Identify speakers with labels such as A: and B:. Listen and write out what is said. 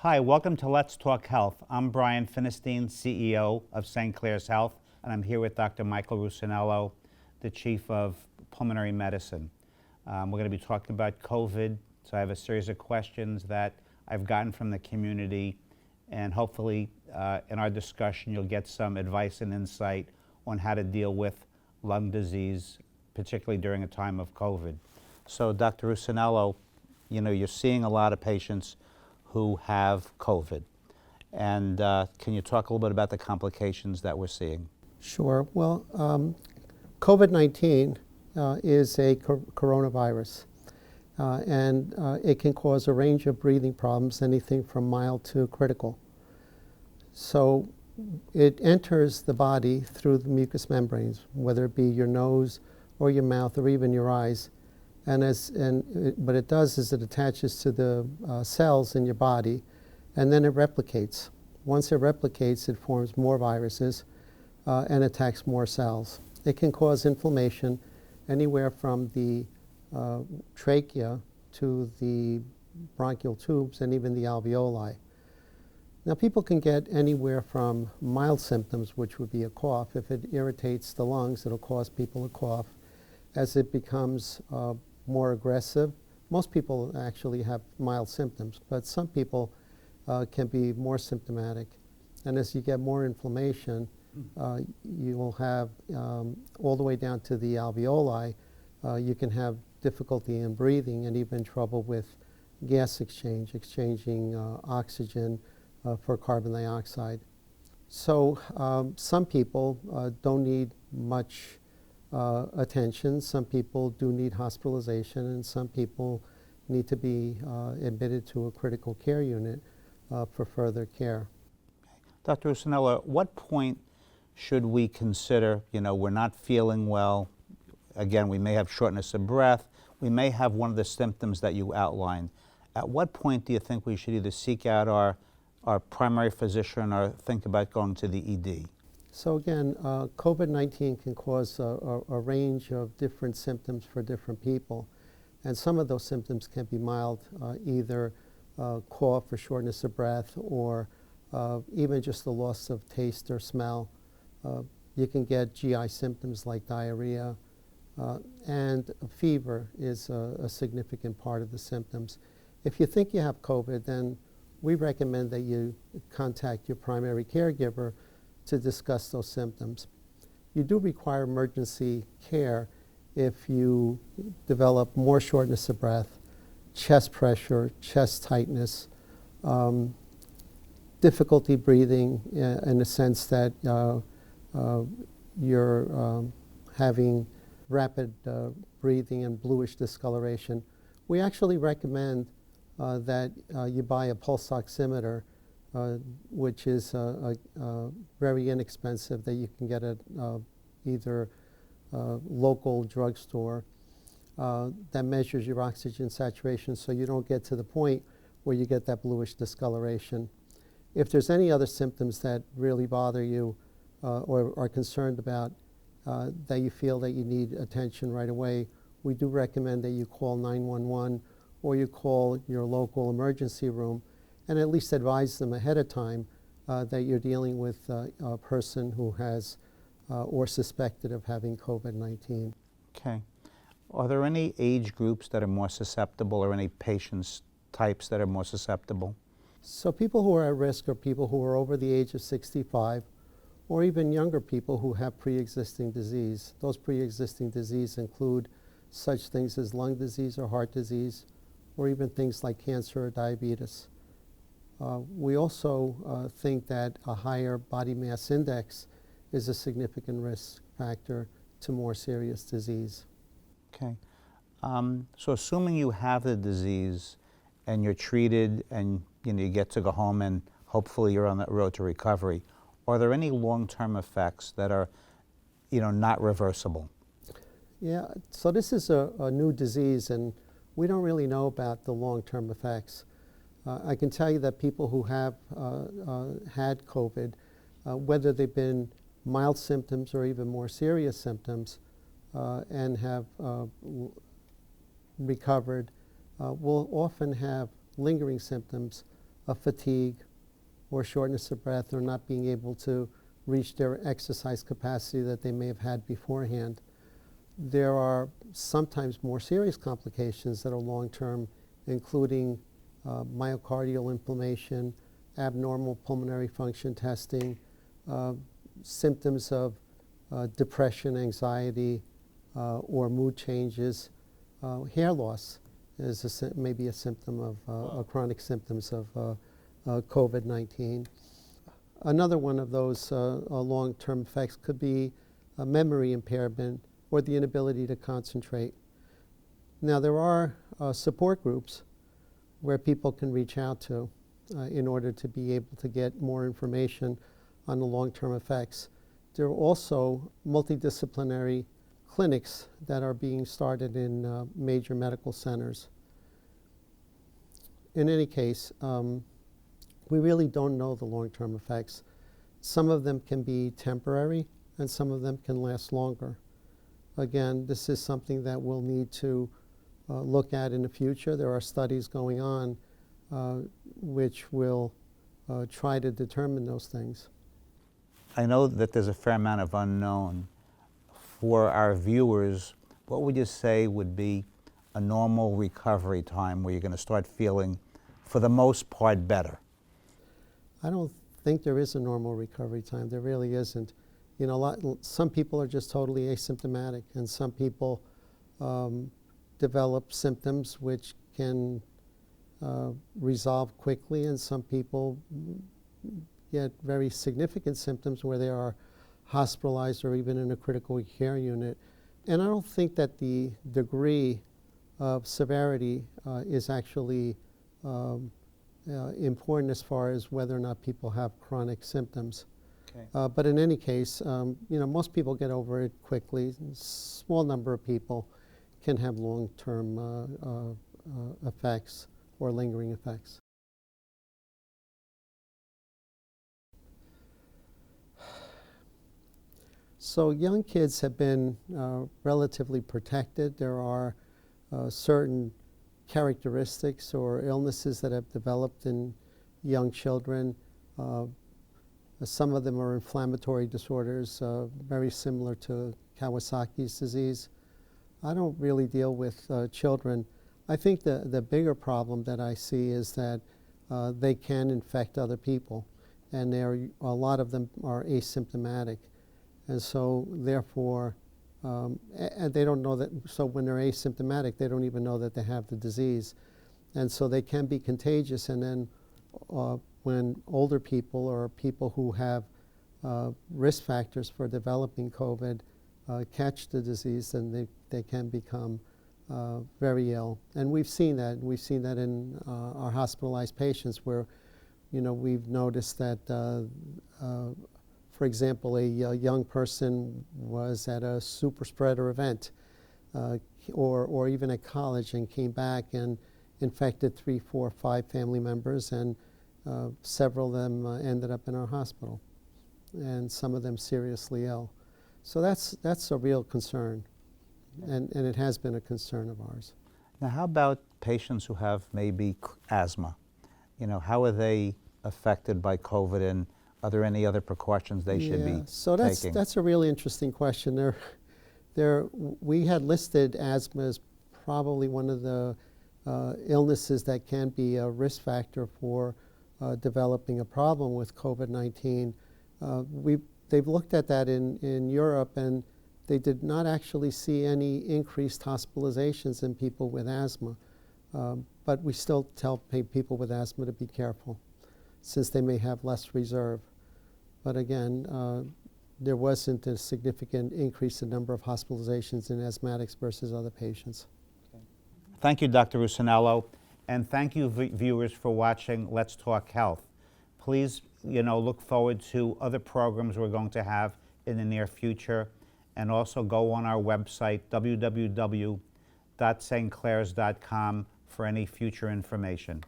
A: Hi, welcome to Let's Talk Health. I'm Brian Finestein, CEO of St. Clair's Health, and I'm here with Dr. Michael Russoniello, the Chief of Pulmonary Medicine. We're going to be talking about COVID, so I have a series of questions that I've gotten from the community, and hopefully in our discussion you'll get some advice and insight on how to deal with lung disease, particularly during a time of COVID. So Dr. Russoniello, you're seeing a lot of patients who have COVID. And can you talk a little bit about the complications that we're seeing?
B: Sure. Well, COVID-19 is a coronavirus, and it can cause a range of breathing problems, anything from mild to critical. So it enters the body through the mucous membranes, whether it be your nose or your mouth or even your eyes. What it does is it attaches to the cells in your body, and then it replicates. Once it replicates, it forms more viruses and attacks more cells. It can cause inflammation anywhere from the trachea to the bronchial tubes and even the alveoli. Now, people can get anywhere from mild symptoms, which would be a cough. If it irritates the lungs, it'll cause people a cough. As it becomes more aggressive, most people actually have mild symptoms, but some people can be more symptomatic. And as you get more inflammation, you will have all the way down to the alveoli, you can have difficulty in breathing and even trouble with gas exchange, exchanging oxygen for carbon dioxide. So some people don't need much attention. Some people do need hospitalization, and some people need to be admitted to a critical care unit for further care.
A: Dr. Russoniello, at what point should we consider, we're not feeling well, again, we may have shortness of breath, we may have one of the symptoms that you outlined. At what point do you think we should either seek out our primary physician or think about going to the ED?
B: So again, COVID-19 can cause a range of different symptoms for different people. And some of those symptoms can be mild, either cough or shortness of breath, or even just the loss of taste or smell. You can get GI symptoms like diarrhea, and fever is a significant part of the symptoms. If you think you have COVID, then we recommend that you contact your primary caregiver to discuss those symptoms. You do require emergency care if you develop more shortness of breath, chest pressure, chest tightness, difficulty breathing in the sense that you're having rapid breathing and bluish discoloration. We actually recommend that you buy a pulse oximeter, which is very inexpensive, that you can get at either local drugstore that measures your oxygen saturation so you don't get to the point where you get that bluish discoloration. If there's any other symptoms that really bother you or are concerned about, that you feel that you need attention right away, we do recommend that you call 911 or you call your local emergency room and at least advise them ahead of time that you're dealing with a person who has or suspected of having COVID-19.
A: Okay. Are there any age groups that are more susceptible or any patients types that are more susceptible?
B: So people who are at risk are people who are over the age of 65 or even younger people who have pre-existing disease. Those pre-existing disease include such things as lung disease or heart disease, or even things like cancer or diabetes. We also think that a higher body mass index is a significant risk factor to more serious disease.
A: Okay. So assuming you have the disease and you're treated and you get to go home and hopefully you're on that road to recovery, are there any long-term effects that are not reversible?
B: Yeah, so this is a new disease and we don't really know about the long-term effects. I can tell you that people who have had COVID, whether they've been mild symptoms or even more serious symptoms, and have recovered, will often have lingering symptoms of fatigue or shortness of breath or not being able to reach their exercise capacity that they may have had beforehand. There are sometimes more serious complications that are long-term, including myocardial inflammation, abnormal pulmonary function testing, symptoms of depression, anxiety, or mood changes. Hair loss is maybe a symptom of chronic symptoms of COVID-19. Another one of those long-term effects could be a memory impairment or the inability to concentrate. Now, there are support groups where people can reach out to in order to be able to get more information on the long-term effects. There are also multidisciplinary clinics that are being started in major medical centers. In any case, we really don't know the long-term effects. Some of them can be temporary, and some of them can last longer. Again, this is something that we'll need to look at in the future. There are studies going on which will try to determine those things.
A: I know that there's a fair amount of unknown. For our viewers, what would you say would be a normal recovery time where you're going to start feeling, for the most part, better?
B: I don't think there is a normal recovery time. There really isn't. You know, some people are just totally asymptomatic, and some people develop symptoms which can resolve quickly, and some people get very significant symptoms where they are hospitalized or even in a critical care unit. And I don't think that the degree of severity is actually important as far as whether or not people have chronic symptoms.
A: Okay.
B: But in any case, you know, most people get over it quickly. Small number of people can have long-term effects or lingering effects. So young kids have been relatively protected. There are certain characteristics or illnesses that have developed in young children. Some of them are inflammatory disorders, very similar to Kawasaki's disease. I don't really deal with children. I think the bigger problem that I see is that they can infect other people, and a lot of them are asymptomatic. And so, therefore, and they don't know that, so when they're asymptomatic, they don't even know that they have the disease. And so they can be contagious, and then when older people or people who have risk factors for developing COVID catch the disease, then they can become very ill. And we've seen that. We've seen that in our hospitalized patients where, you know, we've noticed that for example, a young person was at a super spreader event or even at college and came back and infected 3, 4, 5 family members, and several of them ended up in our hospital, and some of them seriously ill. So that's a real concern, and it has been a concern of ours.
A: Now, how about patients who have maybe asthma? You know, how are they affected by COVID, and are there any other precautions they should be taking?
B: So that's a really interesting question. We had listed asthma as probably one of the illnesses that can be a risk factor for developing a problem with COVID-19. They've looked at that in Europe, and they did not actually see any increased hospitalizations in people with asthma. But we still tell people with asthma to be careful, since they may have less reserve. But again, there wasn't a significant increase in number of hospitalizations in asthmatics versus other patients.
A: Okay. Thank you, Dr. Russoniello, and thank you, viewers, for watching Let's Talk Health. Please, look forward to other programs we're going to have in the near future, and also go on our website, www.stclairs.com, for any future information.